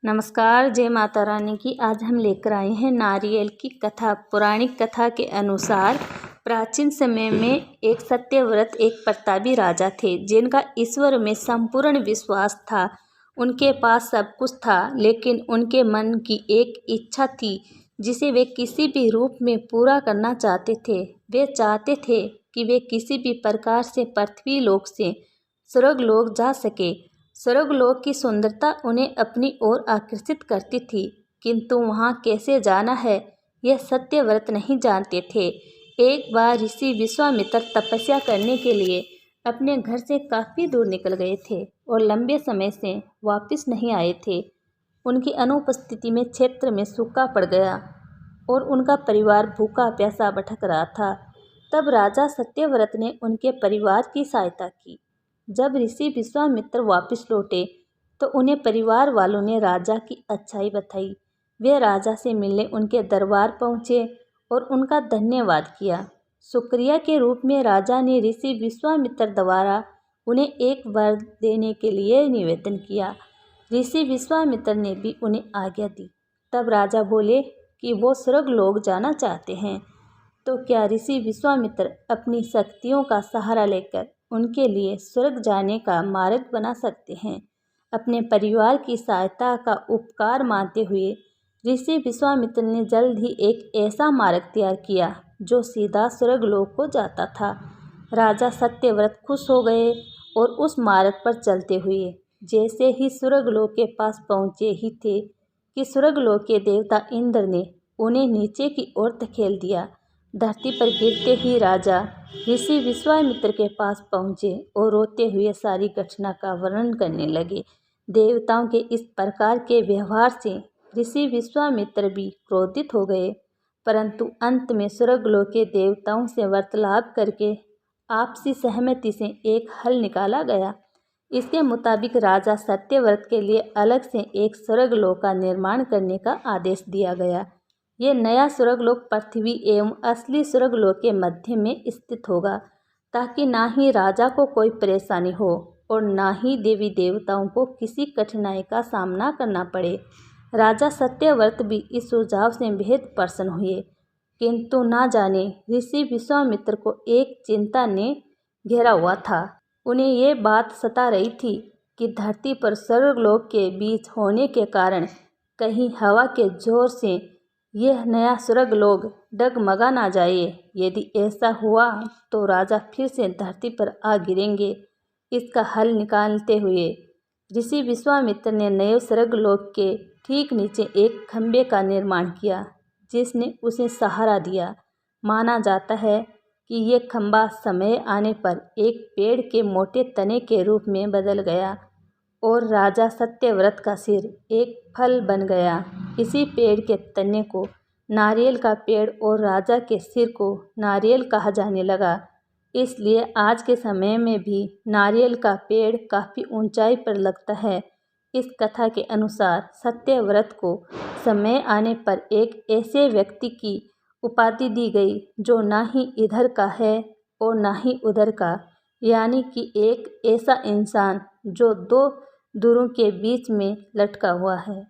नमस्कार, जय माता रानी की। आज हम लेकर आए हैं नारियल की कथा। पौराणिक कथा के अनुसार प्राचीन समय में एक सत्यव्रत एक प्रतापी राजा थे जिनका ईश्वर में संपूर्ण विश्वास था। उनके पास सब कुछ था, लेकिन उनके मन की एक इच्छा थी जिसे वे किसी भी रूप में पूरा करना चाहते थे। वे चाहते थे कि वे किसी भी प्रकार से पृथ्वी लोक से स्वर्गलोक जा सके। स्वर्गलोक की सुंदरता उन्हें अपनी ओर आकर्षित करती थी, किंतु वहाँ कैसे जाना है यह सत्यव्रत नहीं जानते थे। एक बार ऋषि विश्वामित्र तपस्या करने के लिए अपने घर से काफ़ी दूर निकल गए थे और लंबे समय से वापस नहीं आए थे। उनकी अनुपस्थिति में क्षेत्र में सूखा पड़ गया और उनका परिवार भूखा प्यासा भटक रहा था। तब राजा सत्यव्रत ने उनके परिवार की सहायता की। जब ऋषि विश्वामित्र वापस लौटे तो उन्हें परिवार वालों ने राजा की अच्छाई बताई। वे राजा से मिलने उनके दरबार पहुँचे और उनका धन्यवाद किया। शुक्रिया के रूप में राजा ने ऋषि विश्वामित्र द्वारा उन्हें एक वर देने के लिए निवेदन किया। ऋषि विश्वामित्र ने भी उन्हें आज्ञा दी। तब राजा बोले कि वो स्वर्गलोक जाना चाहते हैं, तो क्या ऋषि विश्वामित्र अपनी शक्तियों का सहारा लेकर उनके लिए स्वर्ग जाने का मार्ग बना सकते हैं। अपने परिवार की सहायता का उपकार मानते हुए ऋषि विश्वामित्र ने जल्द ही एक ऐसा मार्ग तैयार किया जो सीधा स्वर्गलोक को जाता था। राजा सत्यव्रत खुश हो गए और उस मार्ग पर चलते हुए जैसे ही स्वर्गलोक के पास पहुँचे ही थे कि स्वर्गलोक के देवता इंद्र ने उन्हें नीचे की ओर धकेल दिया। धरती पर गिरते ही राजा ऋषि विश्वामित्र के पास पहुँचे और रोते हुए सारी घटना का वर्णन करने लगे। देवताओं के इस प्रकार के व्यवहार से ऋषि विश्वामित्र भी क्रोधित हो गए, परंतु अंत में स्वर्गलोक के देवताओं से वार्तालाप करके आपसी सहमति से एक हल निकाला गया। इसके मुताबिक राजा सत्यव्रत के लिए अलग से एक स्वर्गलोक का निर्माण करने का आदेश दिया गया। ये नया स्वर्गलोक पृथ्वी एवं असली स्वर्गलोक के मध्य में स्थित होगा, ताकि ना ही राजा को कोई परेशानी हो और ना ही देवी देवताओं को किसी कठिनाई का सामना करना पड़े। राजा सत्यव्रत भी इस सुझाव से बेहद प्रसन्न हुए, किंतु ना जाने ऋषि विश्वामित्र को एक चिंता ने घेरा हुआ था। उन्हें ये बात सता रही थी कि धरती पर स्वर्गलोक के बीच होने के कारण कहीं हवा के जोर से यह नया स्वर्गलोक डगमगा ना जाए। यदि ऐसा हुआ तो राजा फिर से धरती पर आ गिरेंगे। इसका हल निकालते हुए ऋषि विश्वामित्र ने नए स्वर्गलोक के ठीक नीचे एक खंभे का निर्माण किया, जिसने उसे सहारा दिया। माना जाता है कि यह खंभा समय आने पर एक पेड़ के मोटे तने के रूप में बदल गया और राजा सत्यव्रत का सिर एक फल बन गया। इसी पेड़ के तने को नारियल का पेड़ और राजा के सिर को नारियल कहा जाने लगा। इसलिए आज के समय में भी नारियल का पेड़ काफ़ी ऊंचाई पर लगता है। इस कथा के अनुसार सत्यव्रत को समय आने पर एक ऐसे व्यक्ति की उपाधि दी गई जो ना ही इधर का है और ना ही उधर का, यानी कि एक ऐसा इंसान जो दो दूरों के बीच में लटका हुआ है।